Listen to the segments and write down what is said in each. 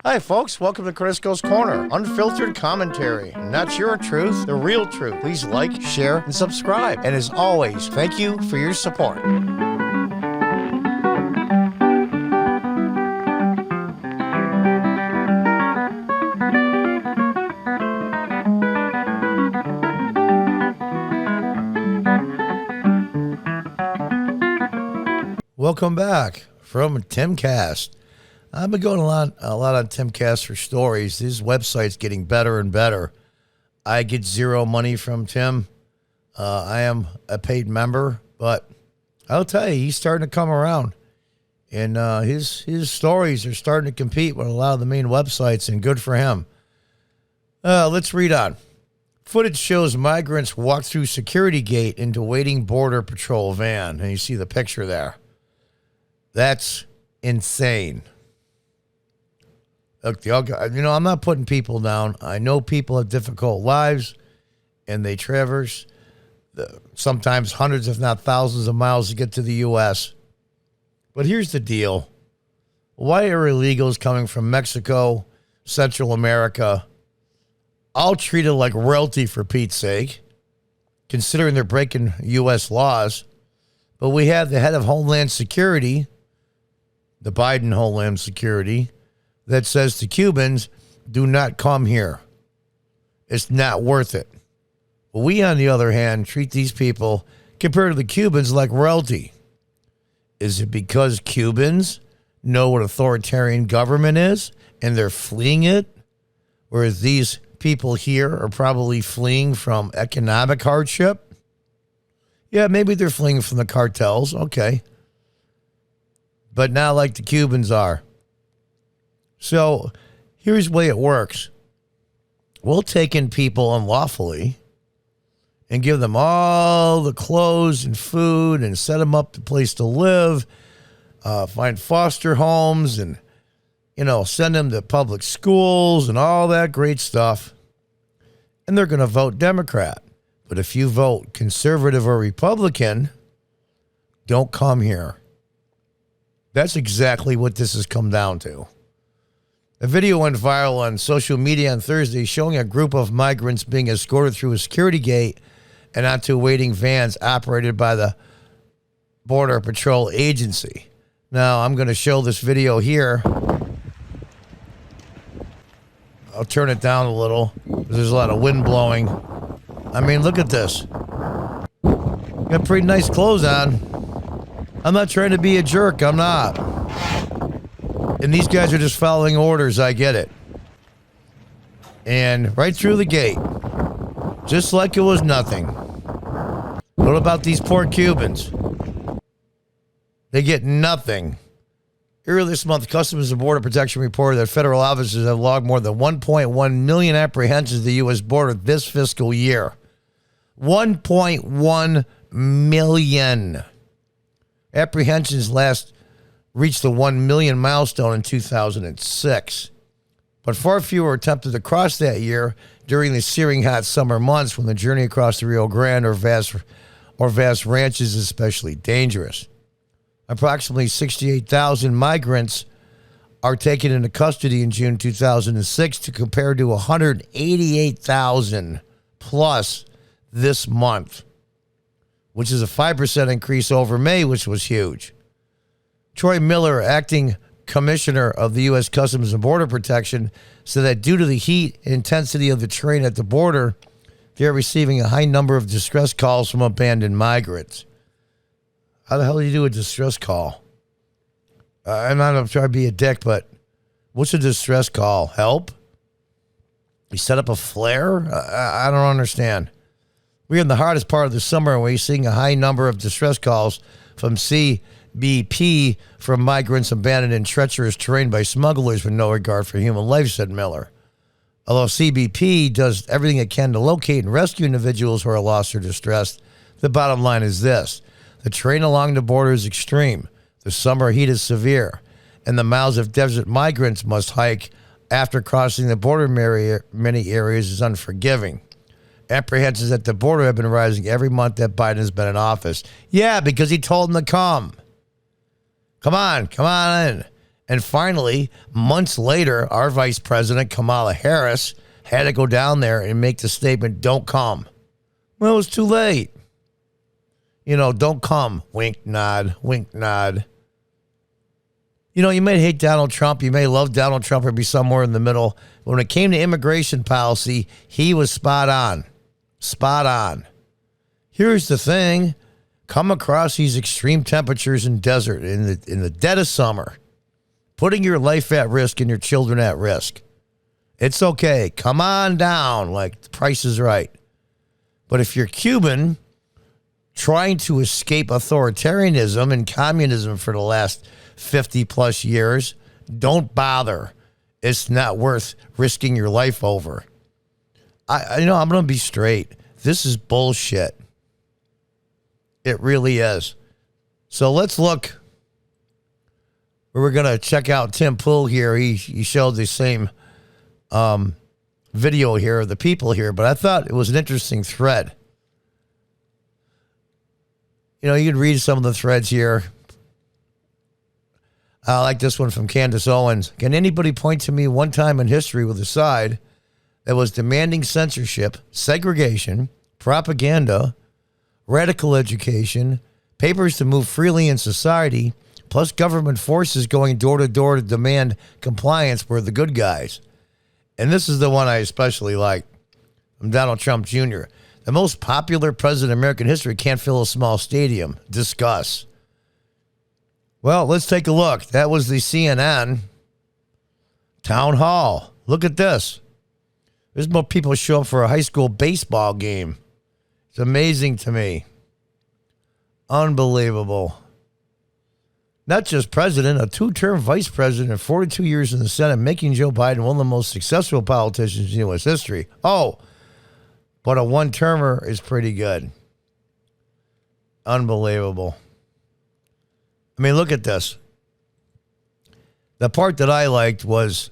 Hi, folks. Welcome to Crisco's Corner. Unfiltered commentary. Not your truth, the real truth. Please like, share, and subscribe. And as always, thank you for your support. Welcome back from Timcast. I've been going a lot on Timcast for stories. His website's getting better and better. I get zero money from Tim. I am a paid member, but I'll tell you, he's starting to come around. And his stories are starting to compete with a lot of the main websites, and good for him. Let's read on. Footage shows migrants walk through security gate into waiting Border Patrol van. And you see the picture there. That's insane. Look, I'm not putting people down. I know people have difficult lives, and they traverse sometimes hundreds, if not thousands of miles to get to the U.S. But here's the deal. Why are illegals coming from Mexico, Central America, all treated like royalty for Pete's sake, considering they're breaking U.S. laws? But we have the head of Homeland Security, the Biden Homeland Security, that says to Cubans, do not come here. It's not worth it. We, on the other hand, treat these people, compared to the Cubans, like royalty. Is it because Cubans know what authoritarian government is and they're fleeing it? Whereas these people here are probably fleeing from economic hardship? Yeah, maybe they're fleeing from the cartels. Okay. But not like the Cubans are. So here's the way it works. We'll take in people unlawfully and give them all the clothes and food and set them up the place to live, find foster homes and, send them to public schools and all that great stuff. And they're going to vote Democrat. But if you vote conservative or Republican, don't come here. That's exactly what this has come down to. A video went viral on social media on Thursday showing a group of migrants being escorted through a security gate and onto waiting vans operated by the Border Patrol Agency. Now, I'm going to show this video here. I'll turn it down a little because there's a lot of wind blowing. I mean, look at this. Got pretty nice clothes on. I'm not trying to be a jerk. I'm not. And these guys are just following orders. I get it. And right through the gate. Just like it was nothing. What about these poor Cubans? They get nothing. Earlier this month, Customs and Border Protection reported that federal officers have logged more than 1.1 million apprehensions at the U.S. border this fiscal year. 1.1 million. Apprehensions last reached the 1 million milestone in 2006. But far fewer attempted to cross that year during the searing hot summer months when the journey across the Rio Grande or vast ranches is especially dangerous. Approximately 68,000 migrants are taken into custody in June 2006 to compare to 188,000 plus this month, which is a 5% increase over May, which was huge. Troy Miller, acting commissioner of the U.S. Customs and Border Protection, said that due to the heat and intensity of the terrain at the border, they're receiving a high number of distress calls from abandoned migrants. How the hell do you do a distress call? I'm not trying to be a dick, but what's a distress call? Help? You set up a flare? I don't understand. We're in the hardest part of the summer and we're seeing a high number of distress calls from CBP from migrants abandoned in treacherous terrain by smugglers with no regard for human life, said Miller. Although CBP does everything it can to locate and rescue individuals who are lost or distressed, the bottom line is this. The terrain along the border is extreme, the summer heat is severe, and the miles of desert migrants must hike after crossing the border many areas is unforgiving. Apprehensions at the border have been rising every month that Biden has been in office. Yeah, because he told them to come. Come on in. And finally, months later, our vice president, Kamala Harris, had to go down there and make the statement, don't come. Well, it was too late. Don't come. Wink, nod, wink, nod. You may hate Donald Trump. You may love Donald Trump or be somewhere in the middle. But when it came to immigration policy, he was spot on. Spot on. Here's the thing. Come across these extreme temperatures in desert in the dead of summer, putting your life at risk and your children at risk. It's okay. Come on down. Like, the price is right. But if you're Cuban, trying to escape authoritarianism and communism for the last 50 plus years, don't bother. It's not worth risking your life over. I'm going to be straight. This is bullshit. It really is. So let's look. We're going to check out Tim Pool here. He showed the same video here of the people here, but I thought it was an interesting thread. You can read some of the threads here. I like this one from Candace Owens. Can anybody point to me one time in history with a side that was demanding censorship, segregation, propaganda, radical education, papers to move freely in society, plus government forces going door to door to demand compliance were the good guys? And this is the one I especially like, from Donald Trump Jr. The most popular president in American history can't fill a small stadium. Discuss. Well, let's take a look. That was the CNN town hall. Look at this. There's more people show up for a high school baseball game. It's amazing to me. Unbelievable. Not just president, a two-term vice president and 42 years in the Senate, making Joe Biden one of the most successful politicians in U.S. history. Oh, but a one-termer is pretty good. Unbelievable. I mean, look at this. The part that I liked was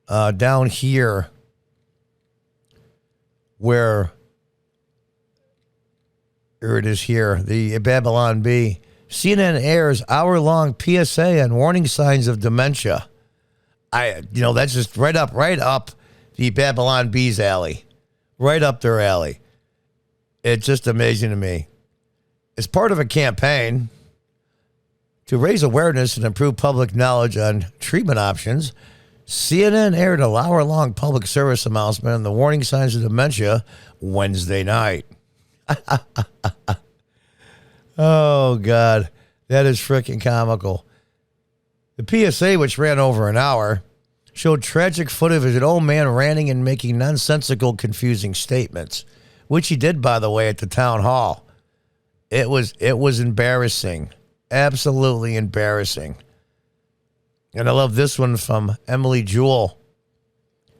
down here where here it is here, the Babylon Bee. CNN airs hour-long PSA on warning signs of dementia. That's just right up the Babylon Bee's alley. Right up their alley. It's just amazing to me. As part of a campaign to raise awareness and improve public knowledge on treatment options, CNN aired an hour-long public service announcement on the warning signs of dementia Wednesday night. Oh, God. That is freaking comical. The PSA, which ran over an hour, showed tragic footage of an old man ranting and making nonsensical, confusing statements, which he did, by the way, at the town hall. It was embarrassing. Absolutely embarrassing. And I love this one from Emily Jewell.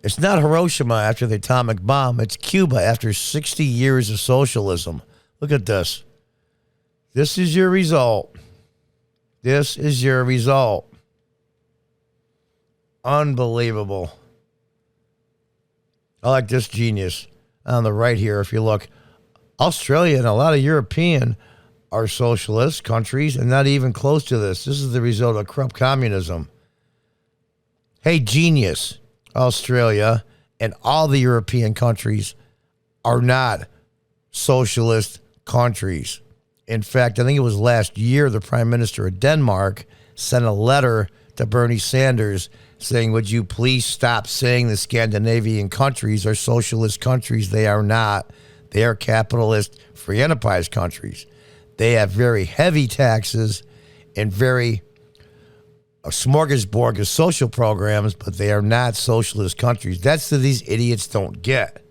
It's not Hiroshima after the atomic bomb. It's Cuba after 60 years of socialism. Look at this. This is your result. This is your result. Unbelievable. I like this genius on the right here. If you look, Australia and a lot of European are socialist countries and not even close to this. This is the result of corrupt communism. Hey, genius. Australia and all the European countries are not socialist countries. In fact, I think it was last year the Prime Minister of Denmark sent a letter to Bernie Sanders saying, would you please stop saying the Scandinavian countries are socialist countries? They are not. They are capitalist free enterprise countries. They have very heavy taxes and a smorgasbord of social programs, but they are not socialist countries. That's what these idiots don't get.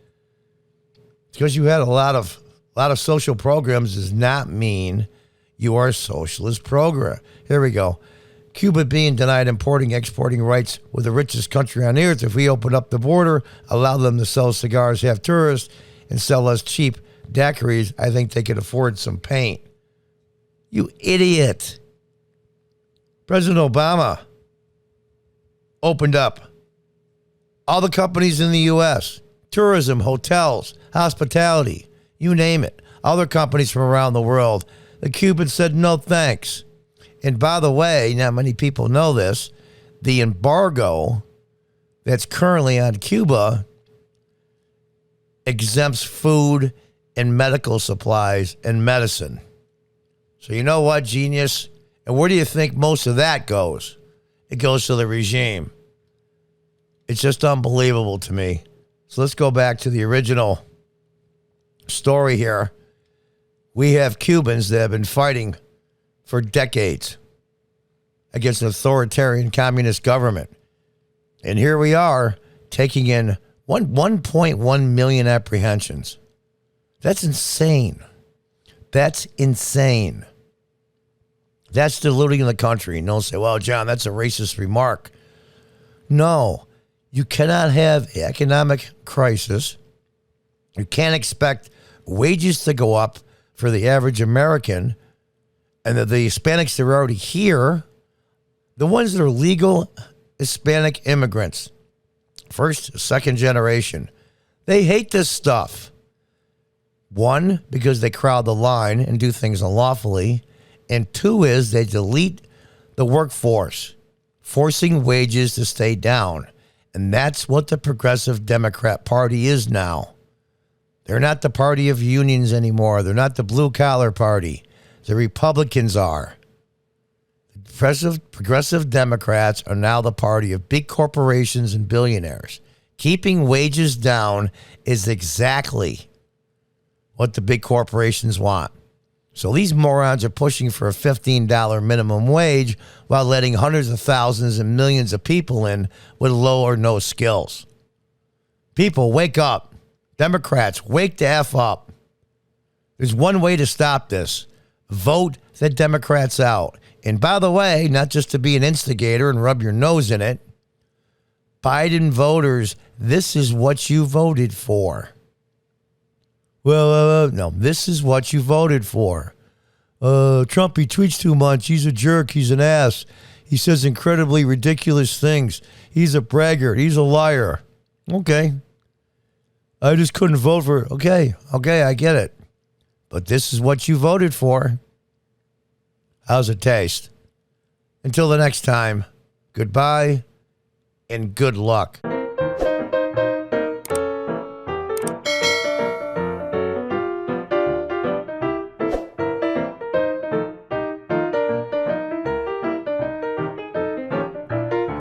Because you had a lot of social programs does not mean you are a socialist program. Here we go. Cuba being denied importing, exporting rights with the richest country on earth. If we open up the border, allow them to sell cigars, have tourists, and sell us cheap daiquiris, I think they could afford some paint. You idiot. President Obama opened up all the companies in the U.S., tourism, hotels, hospitality, you name it, other companies from around the world. The Cubans said no thanks. And by the way, not many people know this, the embargo that's currently on Cuba exempts food and medical supplies and medicine. So you know what, genius? And where do you think most of that goes? It goes to the regime. It's just unbelievable to me. So let's go back to the original story here. We have Cubans that have been fighting for decades against an authoritarian communist government. And here we are taking in 1.1 million apprehensions. That's insane. That's insane. That's diluting the country. And they'll say, well, John, that's a racist remark. No, you cannot have economic crisis. You can't expect wages to go up for the average American, and that the Hispanics that are already here, the ones that are legal Hispanic immigrants, first, second generation, they hate this stuff. One, because they crowd the line and do things unlawfully. And two is they delete the workforce, forcing wages to stay down. And that's what the Progressive Democrat Party is now. They're not the party of unions anymore. They're not the blue-collar party. The Republicans are. The Progressive Democrats are now the party of big corporations and billionaires. Keeping wages down is exactly what the big corporations want. So these morons are pushing for a $15 minimum wage while letting hundreds of thousands and millions of people in with low or no skills. People, wake up. Democrats, wake the F up. There's one way to stop this. Vote the Democrats out. And by the way, not just to be an instigator and rub your nose in it, Biden voters, this is what you voted for. Well, no, this is what you voted for. Trump, he tweets too much. He's a jerk. He's an ass. He says incredibly ridiculous things. He's a braggart. He's a liar. Okay. I just couldn't vote for. Okay, I get it. But this is what you voted for. How's it taste? Until the next time, goodbye and good luck.